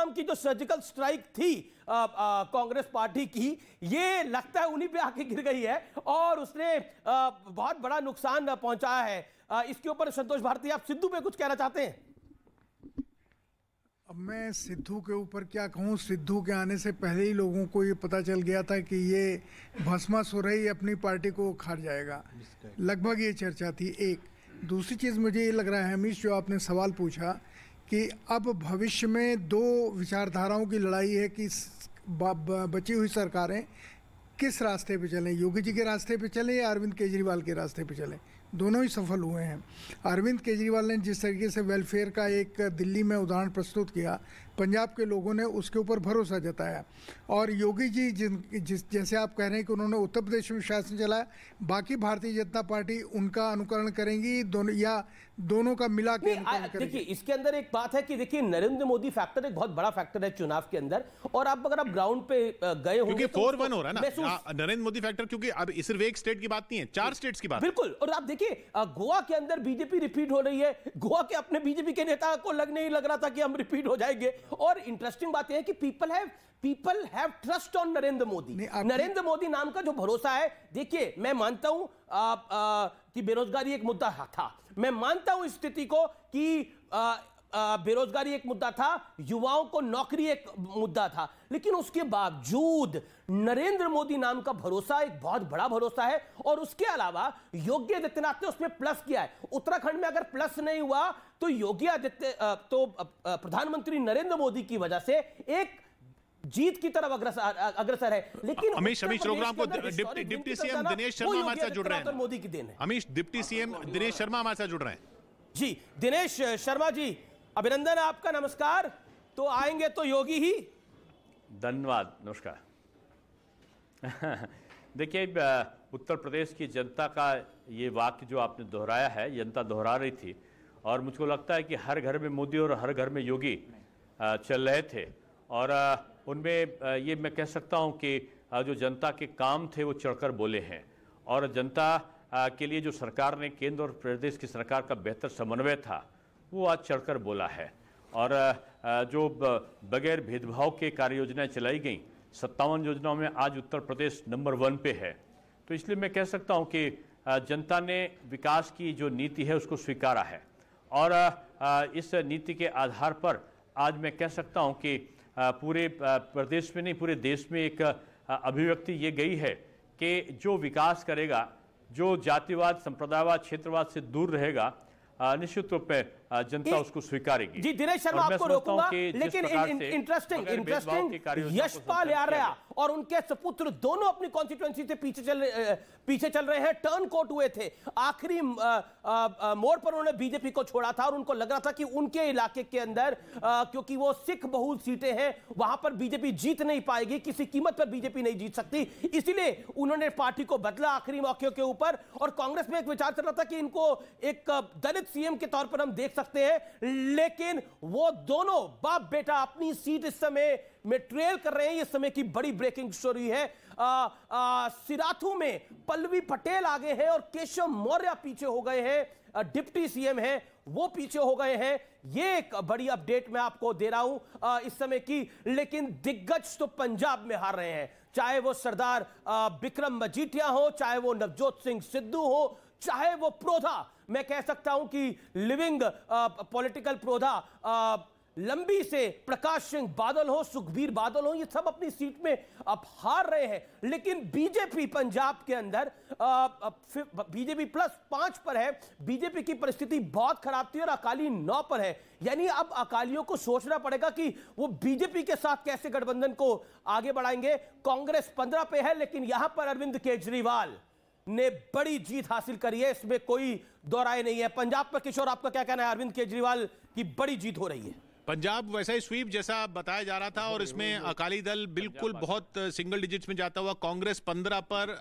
पहलगाम की जो surgical strike थी कांग्रेस पार्टी की, ये लगता है उन्हीं पे आके गिर गई है और उसने बहुत बड़ा नुकसान पहुंचाया है। इसके ऊपर संतोष भारती, आप सिद्धू पे कुछ कहना चाहते हैं? अब मैं सिद्धू के ऊपर क्या कहूँ। सिद्धू के आने से पहले ही लोगों को ये पता चल गया था कि ये भस्मासुर हो रही अपनी पार्टी को उखाड़ जाएगा, लगभग ये चर्चा थी। एक दूसरी चीज़ मुझे ये लग रहा है हमीश, जो आपने सवाल पूछा कि अब भविष्य में दो विचारधाराओं की लड़ाई है कि बची हुई सरकारें किस रास्ते पे चलें, योगी जी के रास्ते पे चलें या अरविंद केजरीवाल के रास्ते पे चलें। दोनों ही सफल हुए हैं। अरविंद केजरीवाल ने जिस तरीके से वेलफेयर का एक दिल्ली में उदाहरण प्रस्तुत किया, पंजाब के लोगों ने उसके ऊपर भरोसा जताया। और योगी जी जैसे आप कह रहे हैं कि उन्होंने उत्तर प्रदेश में शासन चलाया, बाकी भारतीय जनता पार्टी उनका अनुकरण करेंगी, दोनों का मिला के अनुकरण करेंगी। देखिए, इसके अंदर एक बात है कि देखिए नरेंद्र मोदी फैक्टर एक बहुत बड़ा फैक्टर है चुनाव के अंदर, और आप अगर आप ग्राउंड पे गए होंगे, क्योंकि 4-1 हो रहा है ना नरेंद्र मोदी फैक्टर, क्योंकि अब सिर्फ एक स्टेट की बात नहीं है, 4 स्टेट्स की बात। बिल्कुल। और आप देखिए गोवा के अंदर बीजेपी रिपीट हो रही है। गोवा के अपने बीजेपी के नेता को नहीं लग रहा था कि हम रिपीट हो जाएंगे। और इंटरेस्टिंग बात यह है कि people have trust on Narendra Modi. Narendra Modi नाम का जो भरोसा है, देखिए मैं मानता हूं कि बेरोजगारी एक मुद्दा था, मैं मानता हूं इस स्थिति को कि बेरोजगारी एक मुद्दा था, युवाओं को नौकरी एक मुद्दा था, लेकिन उसके बावजूद नरेंद्र मोदी नाम का भरोसा एक बहुत बड़ा भरोसा है। और उसके अलावा योगी आदित्यनाथ ने उसमें प्लस किया है। उत्तराखंड में अगर प्लस नहीं हुआ तो प्रधानमंत्री नरेंद्र मोदी की वजह से एक जीत की तरफ अग्रसर है। लेकिन अमीश प्रोग्राम को डिप्टी सीएम दिनेश शर्मा हमारे साथ जुड़ रहे हैं। मोदी की देन है। अमीश, डिप्टी सीएम दिनेश शर्मा हमारे साथ जुड़ रहे हैं। जी दिनेश शर्मा जी, अभिनंदन आपका, नमस्कार। तो आएंगे तो योगी ही। धन्यवाद, नमस्कार। देखिए, उत्तर प्रदेश की जनता का ये वाक्य जो आपने दोहराया है, जनता दोहरा रही थी, और मुझको लगता है कि हर घर में मोदी और हर घर में योगी चल रहे थे। और उनमें ये मैं कह सकता हूँ कि जो जनता के काम थे वो चढ़कर बोले हैं, और जनता के लिए जो सरकार ने, केंद्र और प्रदेश की सरकार का बेहतर समन्वय था, वो आज चढ़कर बोला है। और जो बगैर भेदभाव के कार्य योजनाएं चलाई गई, 57 योजनाओं में आज उत्तर प्रदेश नंबर 1 पे है। तो इसलिए मैं कह सकता हूं कि जनता ने विकास की जो नीति है उसको स्वीकारा है, और इस नीति के आधार पर आज मैं कह सकता हूं कि पूरे प्रदेश में नहीं, पूरे देश में एक अभिव्यक्ति ये गई है कि जो विकास करेगा, जो जातिवाद, संप्रदायवाद, क्षेत्रवाद से दूर रहेगा, निश्चित रूप में जनता उसको स्वीकारेगी। जी दिनेश शर्मा, आपको रोकूंगा, लेकिन इंटरेस्टिंग यशपाल यादव और उनके सपुत्र दोनों अपनी कॉन्स्टिट्यूएंसी से पीछे चल रहे हैं। टर्न कोट हुए थे, आखिरी मोड़ पर उन्होंने बीजेपी को छोड़ा था, और उनको लग रहा था कि उनके इलाके के अंदर क्योंकि वो सिख बहुल सीटें हैं, वहां पर बीजेपी जीत नहीं पाएगी, किसी कीमत पर बीजेपी नहीं जीत सकती, इसीलिए उन्होंने पार्टी को बदला आखिरी मौके के ऊपर। और कांग्रेस में एक विचार चल रहा था कि इनको एक दलित सीएम के तौर पर हम देख सकते हैं, लेकिन वो दोनों बाप बेटा अपनी सीट इस समय में ट्रेल कर रहे हैं। इस समय की बड़ी ब्रेकिंग स्टोरी है, सिराथू में पल्लवी पटेल आगे हैं और केशव मौर्य पीछे हो गए हैं। डिप्टी सीएम हैं, वो पीछे हो गए हैं। ये एक बड़ी अपडेट मैं आपको दे रहा हूं इस समय की। लेकिन दिग्गज तो पंजाब में हार रहे हैं, चाहे वो सरदार बिक्रम मजीठिया हो, चाहे वो नवजोत सिंह सिद्धू हो, चाहे वो प्रोधा, मैं कह सकता हूं कि लिविंग पॉलिटिकल प्रोधा लंबी से प्रकाश सिंह बादल हो, सुखबीर बादल हो, ये सब अपनी सीट में अब हार रहे हैं। लेकिन बीजेपी पंजाब के अंदर बीजेपी +5 पर है। बीजेपी की परिस्थिति बहुत खराब थी और अकाली 9 पर है। यानी अब अकालियों को सोचना पड़ेगा कि वो बीजेपी के साथ कैसे गठबंधन को आगे बढ़ाएंगे। कांग्रेस 15 पे है, लेकिन यहां पर अरविंद केजरीवाल ने बड़ी जीत हासिल करी है, इसमें कोई दो राय नहीं है। पंजाब पर किशोर, आपका क्या कहना है? अरविंद केजरीवाल की बड़ी जीत हो रही है। पंजाब वैसा ही स्वीप जैसा बताया जा रहा था, और इसमें अकाली दल बिल्कुल बहुत सिंगल डिजिट्स में जाता हुआ, कांग्रेस 15 पर,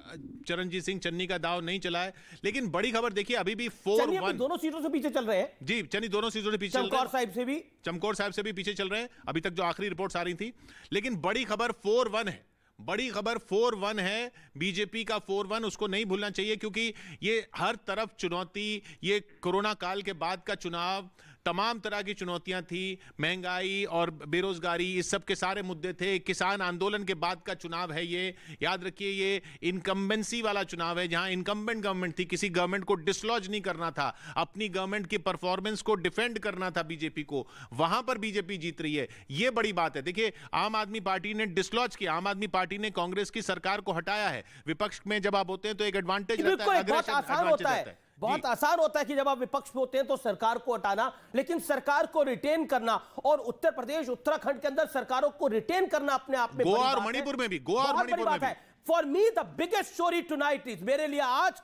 चरणजीत सिंह चन्नी का दाव नहीं चला है। लेकिन बड़ी खबर देखिए, अभी भी 4-1 दोनों सीटों से पीछे चल रहे हैं। जी, चन्नी दोनों सीटों से पीछे, चमकौर साहिब से भी पीछे चल रहे हैं, अभी तक जो आखिरी रिपोर्ट्स आ रही थी। लेकिन बड़ी खबर 4-1 है, बड़ी खबर 4-1 है। बीजेपी का 4-1 उसको नहीं भूलना चाहिए, क्योंकि ये हर तरफ चुनौती, ये कोरोना काल के बाद का चुनाव, तमाम तरह की चुनौतियां थी, महंगाई और बेरोजगारी, इस सब के सारे मुद्दे थे। किसान आंदोलन के बाद का चुनाव है ये, याद रखिए ये इनकम्बेंसी वाला चुनाव है, जहां इनकम्बेंट गवर्नमेंट थी, किसी गवर्नमेंट को डिसलॉज नहीं करना था, अपनी गवर्नमेंट की परफॉर्मेंस को डिफेंड करना था बीजेपी को, वहां पर बीजेपी जीत रही है, ये बड़ी बात है। देखिए आम आदमी पार्टी ने डिसलॉज किया, आम आदमी पार्टी ने कांग्रेस की सरकार को हटाया है। विपक्ष में जब आप होते हैं तो एक एडवांटेज रहता है, बहुत आसान होता है, बहुत आसान होता है कि जब आप विपक्ष में होते हैं तो सरकार को हटाना, लेकिन सरकार को रिटेन करना, और उत्तर प्रदेश उत्तराखंड के अंदर सरकारों को रिटेन करना अपने आप में गोवा और मणिपुर में भी, गोवा और मणिपुर में भी। For me the biggest story tonight is, मेरे लिए आज